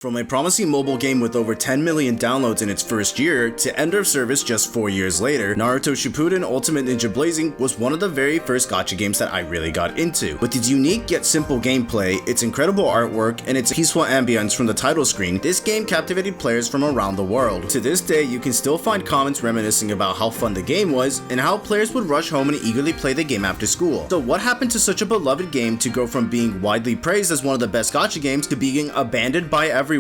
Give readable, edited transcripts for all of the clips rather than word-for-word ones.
From a promising mobile game with over 10 million downloads in its first year, to end of service just 4 years later, Naruto Shippuden Ultimate Ninja Blazing was one of the very first gacha games that I really got into. With its unique yet simple gameplay, its incredible artwork, and its peaceful ambience from the title screen, this game captivated players from around the world. To this day, you can still find comments reminiscing about how fun the game was, and how players would rush home and eagerly play the game after school. So what happened to such a beloved game to go from being widely praised as one of the best gacha games to being abandoned by everyone?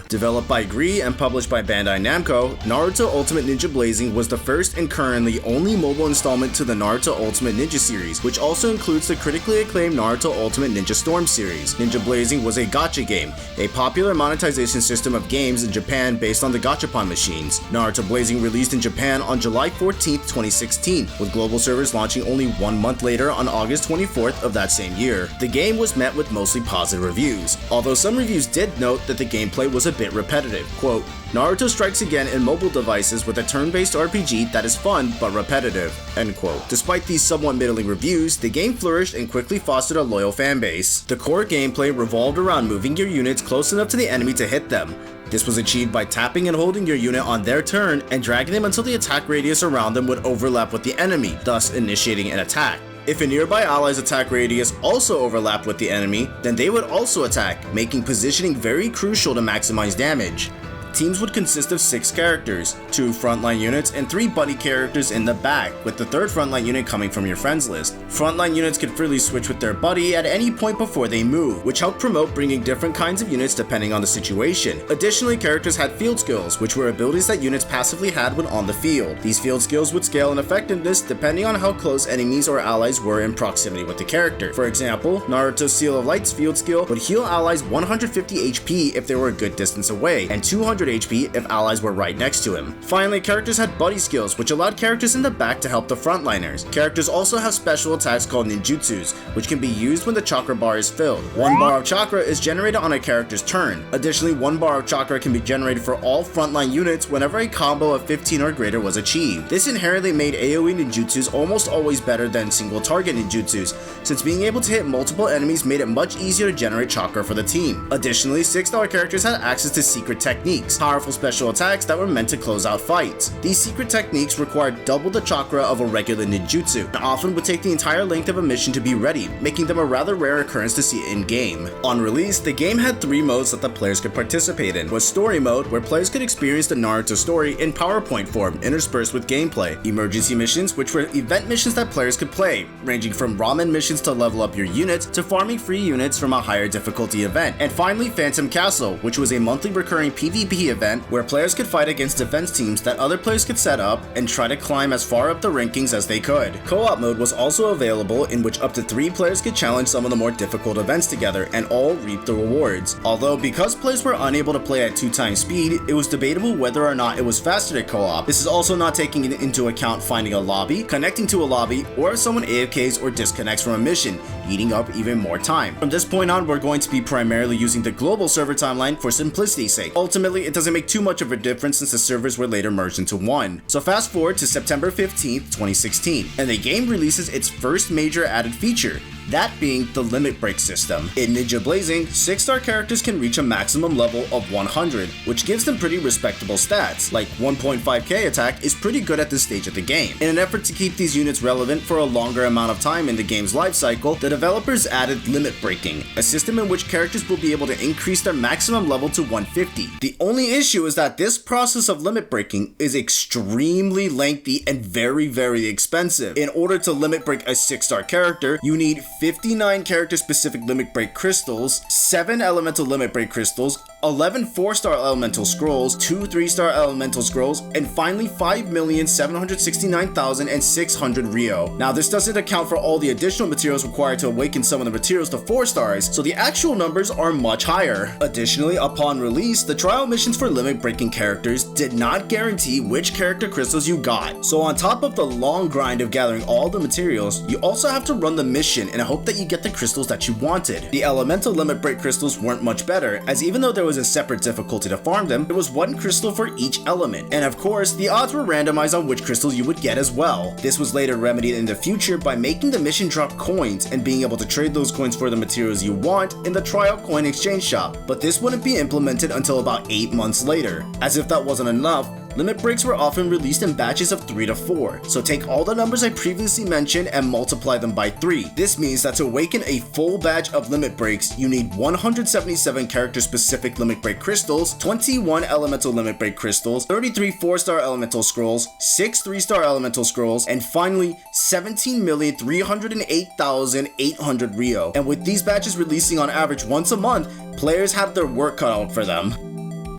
Developed by Gree and published by Bandai Namco, Naruto Ultimate Ninja Blazing was the first and currently only mobile installment to the Naruto Ultimate Ninja series, which also includes the critically acclaimed Naruto Ultimate Ninja Storm series. Ninja Blazing was a gacha game, a popular monetization system of games in Japan based on the gachapon machines. Naruto Blazing released in Japan on July 14, 2016, with global servers launching only 1 month later on August 24th of that same year. The game was met with mostly positive reviews, although some reviews did note that the gameplay was a bit repetitive. Quote, "Naruto strikes again in mobile devices with a turn-based RPG that is fun but repetitive," end quote. Despite these somewhat middling reviews, the game flourished and quickly fostered a loyal fanbase. The core gameplay revolved around moving your units close enough to the enemy to hit them. This was achieved by tapping and holding your unit on their turn and dragging them until the attack radius around them would overlap with the enemy, thus initiating an attack. If a nearby ally's attack radius also overlapped with the enemy, then they would also attack, making positioning very crucial to maximize damage. Teams would consist of 6 characters, 2 frontline units, and 3 buddy characters in the back, with the 3rd frontline unit coming from your friends list. Frontline units could freely switch with their buddy at any point before they move, which helped promote bringing different kinds of units depending on the situation. Additionally, characters had field skills, which were abilities that units passively had when on the field. These field skills would scale in effectiveness depending on how close enemies or allies were in proximity with the character. For example, Naruto's Seal of Light's field skill would heal allies 150 HP if they were a good distance away, and 200 HP if allies were right next to him. Finally, characters had buddy skills, which allowed characters in the back to help the frontliners. Characters also have special attacks called ninjutsus, which can be used when the chakra bar is filled. 1 bar of chakra is generated on a character's turn. Additionally, 1 bar of chakra can be generated for all frontline units whenever a combo of 15 or greater was achieved. This inherently made AoE ninjutsus almost always better than single target ninjutsus, since being able to hit multiple enemies made it much easier to generate chakra for the team. Additionally, 6-star characters had access to secret techniques, powerful special attacks that were meant to close out fights. These secret techniques required double the chakra of a regular ninjutsu, and often would take the entire length of a mission to be ready, making them a rather rare occurrence to see in-game. On release, the game had 3 modes that the players could participate in. Was Story Mode, where players could experience the Naruto story in PowerPoint form, interspersed with gameplay. Emergency missions, which were event missions that players could play, ranging from ramen missions to level up your units, to farming free units from a higher difficulty event. And finally, Phantom Castle, which was a monthly recurring PvP event where players could fight against defense teams that other players could set up and try to climb as far up the rankings as they could. Co-op mode was also available, in which up to 3 players could challenge some of the more difficult events together and all reap the rewards. Although because players were unable to play at 2 times speed, it was debatable whether or not it was faster to co-op. This is also not taking into account finding a lobby, connecting to a lobby, or if someone AFKs or disconnects from a mission, eating up even more time. From this point on, we're going to be primarily using the global server timeline for simplicity's sake. Ultimately, it doesn't make too much of a difference since the servers were later merged into one. So fast forward to September 15th, 2016, and the game releases its first major added feature, that being the limit break system. In Ninja Blazing, 6-star characters can reach a maximum level of 100, which gives them pretty respectable stats, like 1.5k attack is pretty good at this stage of the game. In an effort to keep these units relevant for a longer amount of time in the game's life cycle, the developers added limit breaking, a system in which characters will be able to increase their maximum level to 150. The only issue is that this process of limit breaking is extremely lengthy and very expensive. In order to limit break a 6-star character, you need 59 character-specific limit break crystals, 7 elemental limit break crystals, 11 4-star elemental scrolls, 2 3-star elemental scrolls, and finally 5,769,600 Ryo. Now, this doesn't account for all the additional materials required to awaken some of the materials to 4 stars, so the actual numbers are much higher. Additionally, upon release, the trial missions for limit breaking characters did not guarantee which character crystals you got. So on top of the long grind of gathering all the materials, you also have to run the mission and hope that you get the crystals that you wanted. The elemental limit break crystals weren't much better, as even though there was a separate difficulty to farm them, there was one crystal for each element. And of course, the odds were randomized on which crystals you would get as well. This was later remedied in the future by making the mission drop coins and being able to trade those coins for the materials you want in the trial coin exchange shop. But this wouldn't be implemented until about 8 months later. As if that wasn't enough, limit breaks were often released in batches of 3 to 4, so take all the numbers I previously mentioned and multiply them by 3. This means that to awaken a full batch of limit breaks, you need 177 character-specific limit break crystals, 21 elemental limit break crystals, 33 4-star elemental scrolls, 6 3-star elemental scrolls, and finally 17,308,800 Rio. And with these batches releasing on average once a month, players have their work cut out for them.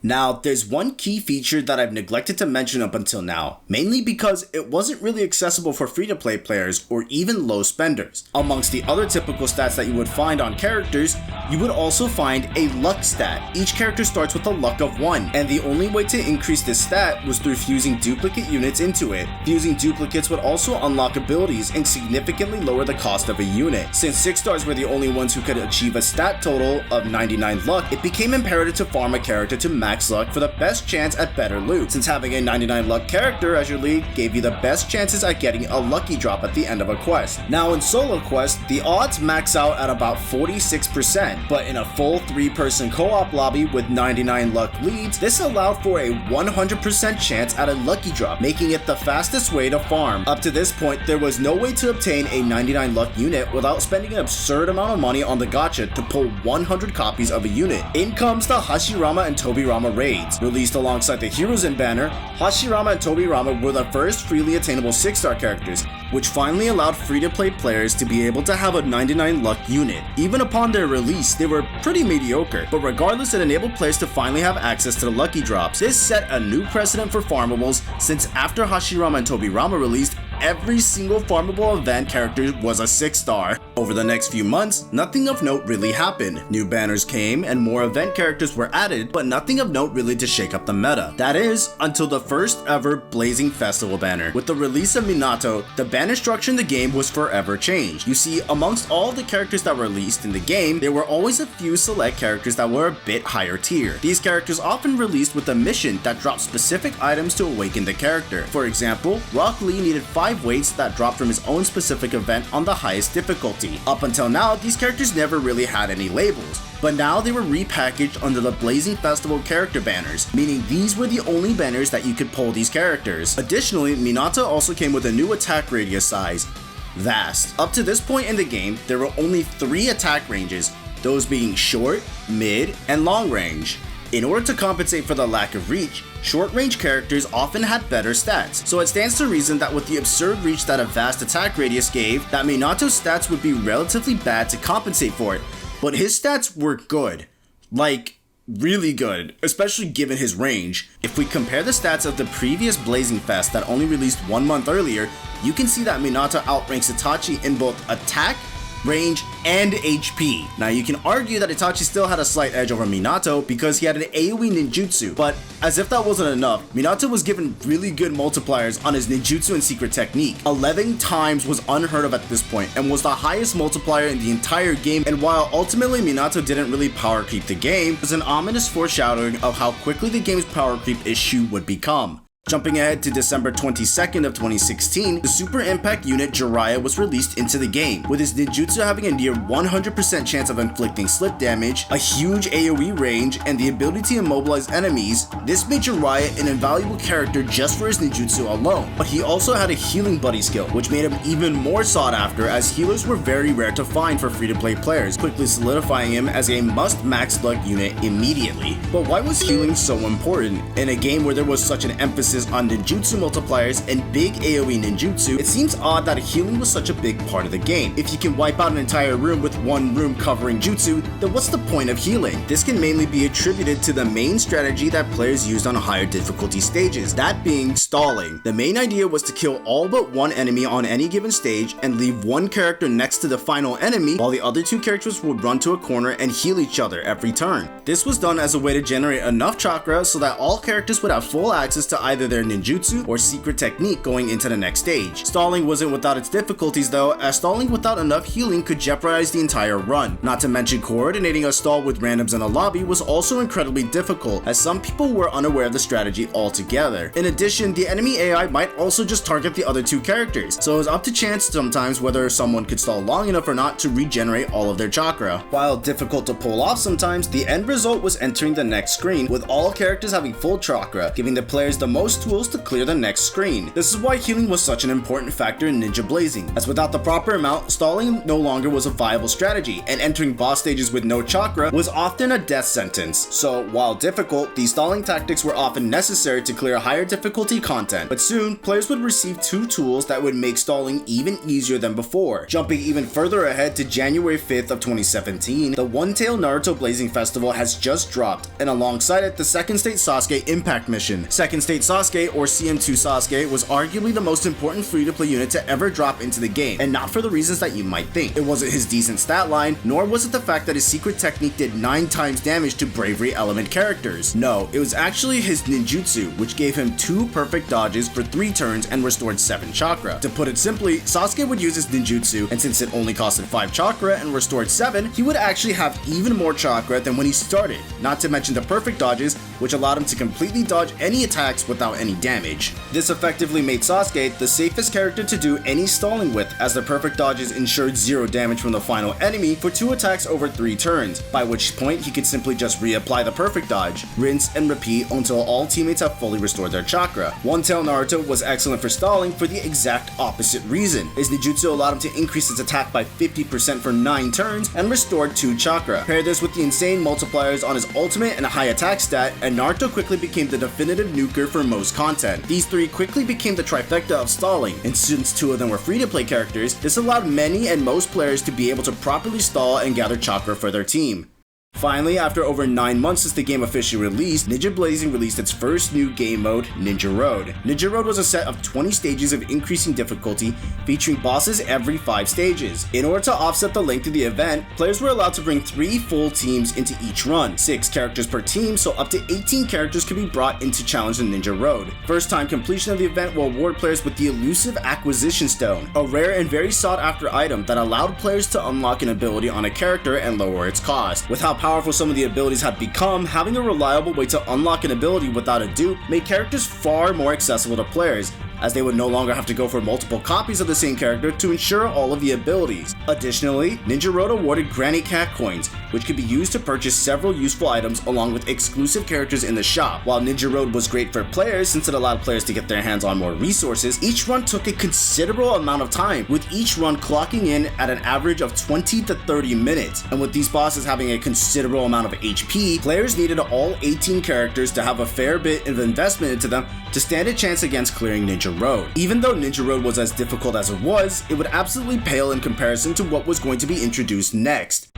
Now, there's one key feature that I've neglected to mention up until now, mainly because it wasn't really accessible for free-to-play players or even low spenders. Amongst the other typical stats that you would find on characters, you would also find a luck stat. Each character starts with a luck of 1, and the only way to increase this stat was through fusing duplicate units into it. Fusing duplicates would also unlock abilities and significantly lower the cost of a unit. Since 6 stars were the only ones who could achieve a stat total of 99 luck, it became imperative to farm a character to max luck for the best chance at better loot, since having a 99 luck character as your lead gave you the best chances at getting a lucky drop at the end of a quest. Now in solo quests, the odds max out at about 46%, but in a full 3-person co-op lobby with 99 luck leads, this allowed for a 100% chance at a lucky drop, making it the fastest way to farm. Up to this point, there was no way to obtain a 99 luck unit without spending an absurd amount of money on the gacha to pull 100 copies of a unit. In comes the Hashirama and Tobirama raids. Released alongside the Heroes banner, Hashirama and Tobirama were the first freely attainable 6-star characters, which finally allowed free-to-play players to be able to have a 99 luck unit. Even upon their release, they were pretty mediocre, but regardless, it enabled players to finally have access to the lucky drops. This set a new precedent for farmables, since after Hashirama and Tobirama released, every single farmable event character was a 6-star. Over the next few months, nothing of note really happened. New banners came and more event characters were added, but nothing of note really to shake up the meta. That is, until the first ever Blazing Festival banner. With the release of Minato, the banner structure in the game was forever changed. You see, amongst all the characters that were released in the game, there were always a few select characters that were a bit higher tier. These characters often released with a mission that dropped specific items to awaken the character. For example, Rock Lee needed 5 weights that dropped from his own specific event on the highest difficulty. Up until now, these characters never really had any labels, but now they were repackaged under the Blazing Festival character banners, meaning these were the only banners that you could pull these characters. Additionally, Minato also came with a new attack radius size, Vast. Up to this point in the game, there were only 3 attack ranges, those being short, mid, and long range. In order to compensate for the lack of reach, short-range characters often had better stats, so it stands to reason that with the absurd reach that a vast attack radius gave, that Minato's stats would be relatively bad to compensate for it, but his stats were good. Like, really good, especially given his range. If we compare the stats of the previous Blazing Fest that only released 1 month earlier, you can see that Minato outranks Itachi in both attack, range, and HP. Now you can argue that Itachi still had a slight edge over Minato because he had an AoE ninjutsu, but as if that wasn't enough, Minato was given really good multipliers on his ninjutsu and secret technique. 11 times was unheard of at this point and was the highest multiplier in the entire game, and while ultimately Minato didn't really power creep the game, it was an ominous foreshadowing of how quickly the game's power creep issue would become. Jumping ahead to December 22nd of 2016, the Super Impact unit Jiraiya was released into the game, with his ninjutsu having a near 100% chance of inflicting slip damage, a huge AoE range, and the ability to immobilize enemies. This made Jiraiya an invaluable character just for his ninjutsu alone, but he also had a healing buddy skill, which made him even more sought after as healers were very rare to find for free-to-play players, quickly solidifying him as a must max luck unit immediately. But why was healing so important? In a game where there was such an emphasis on ninjutsu multipliers and big AoE ninjutsu, it seems odd that healing was such a big part of the game. If you can wipe out an entire room with one room covering jutsu, then what's the point of healing? This can mainly be attributed to the main strategy that players used on higher difficulty stages, that being stalling. The main idea was to kill all but one enemy on any given stage and leave one character next to the final enemy while the other 2 characters would run to a corner and heal each other every turn. This was done as a way to generate enough chakra so that all characters would have full access to either either their ninjutsu or secret technique going into the next stage. Stalling wasn't without its difficulties though, as stalling without enough healing could jeopardize the entire run. Not to mention coordinating a stall with randoms in a lobby was also incredibly difficult, as some people were unaware of the strategy altogether. In addition, the enemy AI might also just target the other two characters, so it was up to chance sometimes whether someone could stall long enough or not to regenerate all of their chakra. While difficult to pull off sometimes, the end result was entering the next screen, with all characters having full chakra, giving the players the most tools to clear the next screen. This is why healing was such an important factor in Ninja Blazing, as without the proper amount, stalling no longer was a viable strategy, and entering boss stages with no chakra was often a death sentence. So while difficult, these stalling tactics were often necessary to clear higher difficulty content, but soon players would receive two tools that would make stalling even easier than before. Jumping even further ahead to January 5th of 2017, the One-Tail Naruto Blazing Festival has just dropped, and alongside it, the Second State Sasuke Impact Mission. Second State Sasuke, or CM2 Sasuke, was arguably the most important free-to-play unit to ever drop into the game, and not for the reasons that you might think. It wasn't his decent stat line, nor was it the fact that his secret technique did 9 times damage to bravery element characters. No, it was actually his ninjutsu, which gave him 2 perfect dodges for 3 turns and restored 7 chakra. To put it simply, Sasuke would use his ninjutsu, and since it only costed 5 chakra and restored 7, he would actually have even more chakra than when he started, not to mention the perfect dodges, which allowed him to completely dodge any attacks without any damage. This effectively made Sasuke the safest character to do any stalling with, as the perfect dodges ensured 0 damage from the final enemy for 2 attacks over 3 turns, by which point he could simply just reapply the perfect dodge, rinse and repeat until all teammates have fully restored their chakra. One-Tail Naruto was excellent for stalling for the exact opposite reason. His ninjutsu allowed him to increase his attack by 50% for 9 turns and restored 2 chakra. Pair this with the insane multipliers on his ultimate and high attack stat, and Naruto quickly became the definitive nuker for most content. These 3 quickly became the trifecta of stalling, and since 2 of them were free-to-play characters, this allowed many and most players to be able to properly stall and gather chakra for their team. Finally, after over 9 months since the game officially released, Ninja Blazing released its first new game mode, Ninja Road. Ninja Road was a set of 20 stages of increasing difficulty, featuring bosses every 5 stages. In order to offset the length of the event, players were allowed to bring 3 full teams into each run, 6 characters per team, so up to 18 characters could be brought in to challenge the Ninja Road. First time completion of the event will award players with the elusive Acquisition Stone, a rare and very sought after item that allowed players to unlock an ability on a character and lower its cost. With how powerful some of the abilities had become, having a reliable way to unlock an ability without a dupe made characters far more accessible to players, as they would no longer have to go for multiple copies of the same character to ensure all of the abilities. Additionally, Ninja Road awarded Granny Cat coins, which could be used to purchase several useful items along with exclusive characters in the shop. While Ninja Road was great for players since it allowed players to get their hands on more resources, each run took a considerable amount of time, with each run clocking in at an average of 20 to 30 minutes. And with these bosses having a considerable amount of HP, players needed all 18 characters to have a fair bit of investment into them to stand a chance against clearing Ninja Road. Even though Ninja Road was as difficult as it was, it would absolutely pale in comparison to what was going to be introduced next.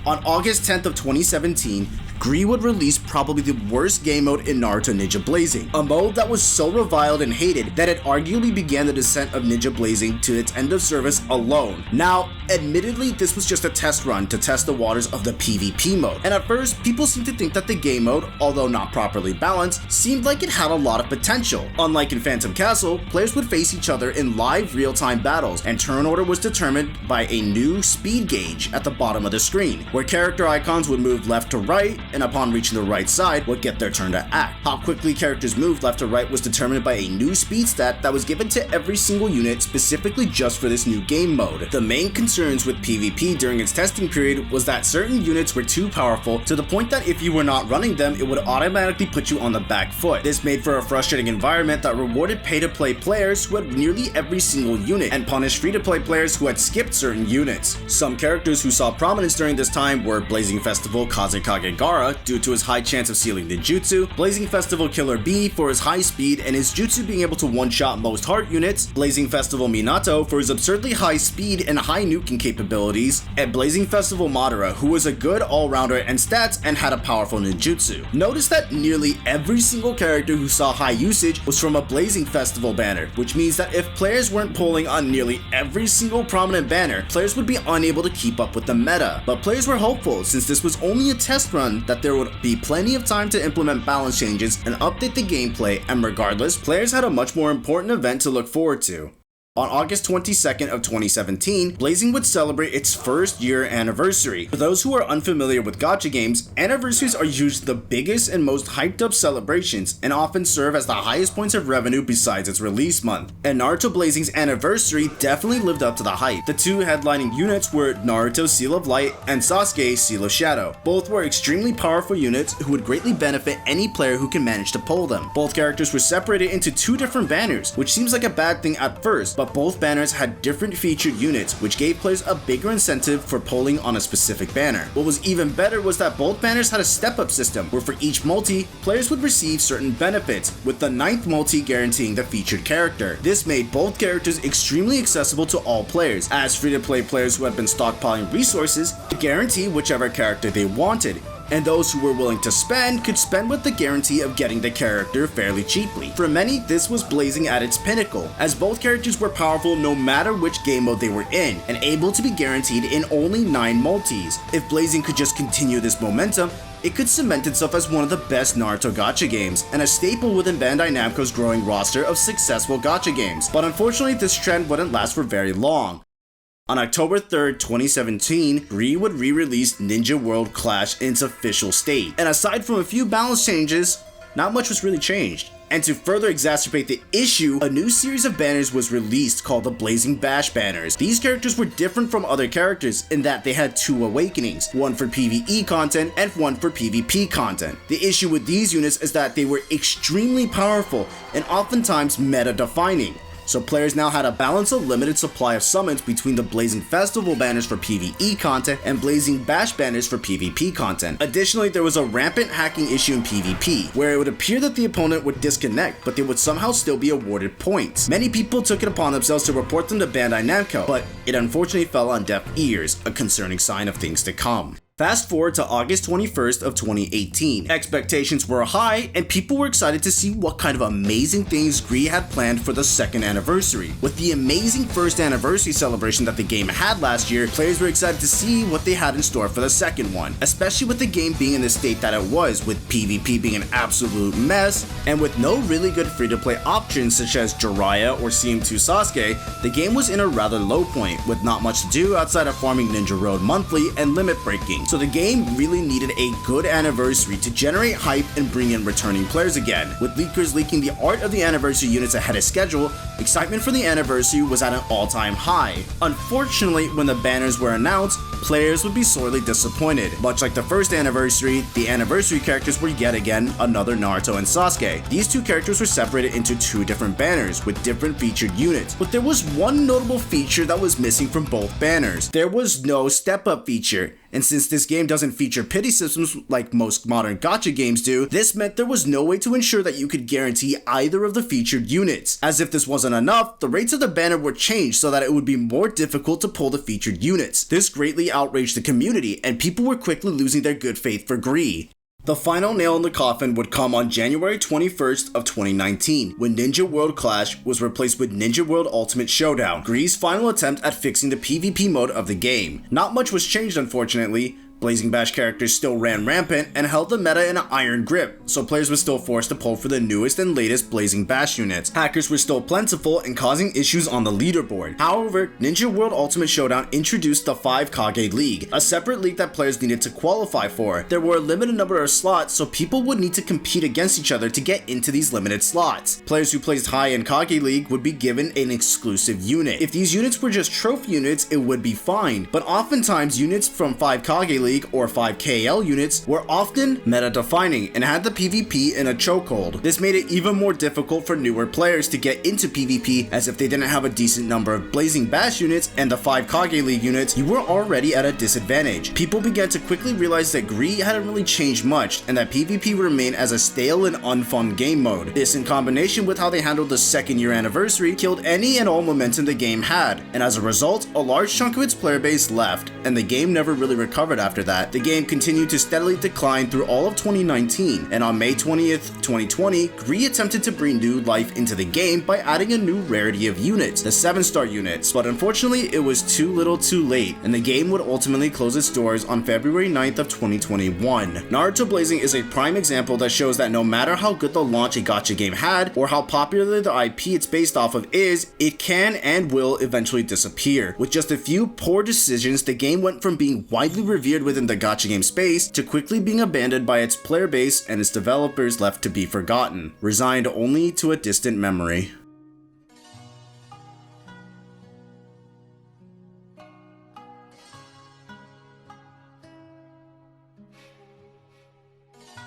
On August 10th of 2017, Gree would release probably the worst game mode in Naruto Ninja Blazing, a mode that was so reviled and hated that it arguably began the descent of Ninja Blazing to its end of service alone. Now, admittedly, this was just a test run to test the waters of the PvP mode, and at first, people seemed to think that the game mode, although not properly balanced, seemed like it had a lot of potential. Unlike in Phantom Castle, players would face each other in live real-time battles, and turn order was determined by a new speed gauge at the bottom of the screen, where character icons would move left to right, and upon reaching the right side would get their turn to act. How quickly characters moved left to right was determined by a new speed stat that was given to every single unit specifically just for this new game mode. The main concerns with PvP during its testing period was that certain units were too powerful to the point that if you were not running them, it would automatically put you on the back foot. This made for a frustrating environment that rewarded pay-to-play players who had nearly every single unit and punished free-to-play players who had skipped certain units. Some characters who saw prominence during this time were Blazing Festival Kazekage Gaara due to his high chance of sealing ninjutsu, Blazing Festival Killer B for his high speed and his jutsu being able to one-shot most heart units, Blazing Festival Minato for his absurdly high speed and high nuking capabilities, and Blazing Festival Madara, who was a good all-rounder and stats and had a powerful ninjutsu. Notice that nearly every single character who saw high usage was from a Blazing Festival banner, which means that if players weren't pulling on nearly every single prominent banner, players would be unable to keep up with the meta. But players were hopeful since this was only a test run that that there would be plenty of time to implement balance changes and update the gameplay, and regardless, players had a much more important event to look forward to. On August 22nd of 2017, Blazing would celebrate its first year anniversary. For those who are unfamiliar with gacha games, anniversaries are usually the biggest and most hyped up celebrations and often serve as the highest points of revenue besides its release month. And Naruto Blazing's anniversary definitely lived up to the hype. The two headlining units were Naruto Seal of Light and Sasuke Seal of Shadow. Both were extremely powerful units who would greatly benefit any player who can manage to pull them. Both characters were separated into two different banners, which seems like a bad thing at first, but both banners had different featured units, which gave players a bigger incentive for pulling on a specific banner. What was even better was that both banners had a step-up system, where for each multi, players would receive certain benefits, with the 9th multi guaranteeing the featured character. This made both characters extremely accessible to all players, as free-to-play players who had been stockpiling resources could guarantee whichever character they wanted, and those who were willing to spend could spend with the guarantee of getting the character fairly cheaply. For many, this was Blazing at its pinnacle, as both characters were powerful no matter which game mode they were in, and able to be guaranteed in only 9 multis. If Blazing could just continue this momentum, it could cement itself as one of the best Naruto gacha games, and a staple within Bandai Namco's growing roster of successful gacha games. But unfortunately, this trend wouldn't last for very long. On October 3rd, 2017, Gree would re-release Ninja World Clash in its official state, and aside from a few balance changes, not much was really changed. And to further exacerbate the issue, a new series of banners was released called the Blazing Bash banners. These characters were different from other characters in that they had 2 awakenings, one for PvE content and one for PvP content. The issue with these units is that they were extremely powerful and oftentimes meta-defining. So players now had a balance of limited supply of summons between the Blazing Festival banners for PvE content and Blazing Bash banners for PvP content. Additionally, there was a rampant hacking issue in PvP, where it would appear that the opponent would disconnect, but they would somehow still be awarded points. Many people took it upon themselves to report them to Bandai Namco, but it unfortunately fell on deaf ears, a concerning sign of things to come. Fast forward to August 21st of 2018. Expectations were high, and people were excited to see what kind of amazing things Gree had planned for the 2nd anniversary. With the amazing 1st anniversary celebration that the game had last year, players were excited to see what they had in store for the 2nd one, especially with the game being in the state that it was, with PvP being an absolute mess, and with no really good free-to-play options such as Jiraiya or CM2 Sasuke. The game was in a rather low point, with not much to do outside of farming Ninja Road monthly and limit breaking. So the game really needed a good anniversary to generate hype and bring in returning players again. With leakers leaking the art of the anniversary units ahead of schedule, excitement for the anniversary was at an all-time high. Unfortunately, when the banners were announced, players would be sorely disappointed. Much like the 1st anniversary, the anniversary characters were yet again another Naruto and Sasuke. These two characters were separated into 2 different banners with different featured units, but there was one notable feature that was missing from both banners. There was no step-up feature. And since this game doesn't feature pity systems like most modern gacha games do, this meant there was no way to ensure that you could guarantee either of the featured units. As if this wasn't enough, the rates of the banner were changed so that it would be more difficult to pull the featured units. This greatly outraged the community, and people were quickly losing their good faith for Gree. The final nail in the coffin would come on January 21st of 2019, when Ninja World Clash was replaced with Ninja World Ultimate Showdown, Gree's final attempt at fixing the PvP mode of the game. Not much was changed, unfortunately. Blazing Bash characters still ran rampant and held the meta in an iron grip, so players were still forced to pull for the newest and latest Blazing Bash units. Hackers were still plentiful and causing issues on the leaderboard. However, Ninja World Ultimate Showdown introduced the 5 Kage League, a separate league that players needed to qualify for. There were a limited number of slots, so people would need to compete against each other to get into these limited slots. Players who placed high in Kage League would be given an exclusive unit. If these units were just trophy units, it would be fine, but oftentimes units from 5 Kage League or 5 KL units were often meta-defining and had the PvP in a chokehold. This made it even more difficult for newer players to get into PvP, as if they didn't have a decent number of Blazing Bash units and the 5 Kage League units, you were already at a disadvantage. People began to quickly realize that Gree hadn't really changed much and that PvP would remain as a stale and unfun game mode. This, in combination with how they handled the 2nd year anniversary, killed any and all momentum the game had, and as a result, a large chunk of its player base left, and the game never really recovered after that, the game continued to steadily decline through all of 2019, and on May 20th, 2020, Gree attempted to breathe new life into the game by adding a new rarity of units, the 7-star units, but unfortunately it was too little too late, and the game would ultimately close its doors on February 9th of 2021. Naruto Blazing is a prime example that shows that no matter how good the launch a gacha game had, or how popular the IP it's based off of is, it can and will eventually disappear. With just a few poor decisions, the game went from being widely revered within the gacha game space to quickly being abandoned by its player base and its developers left to be forgotten, resigned only to a distant memory.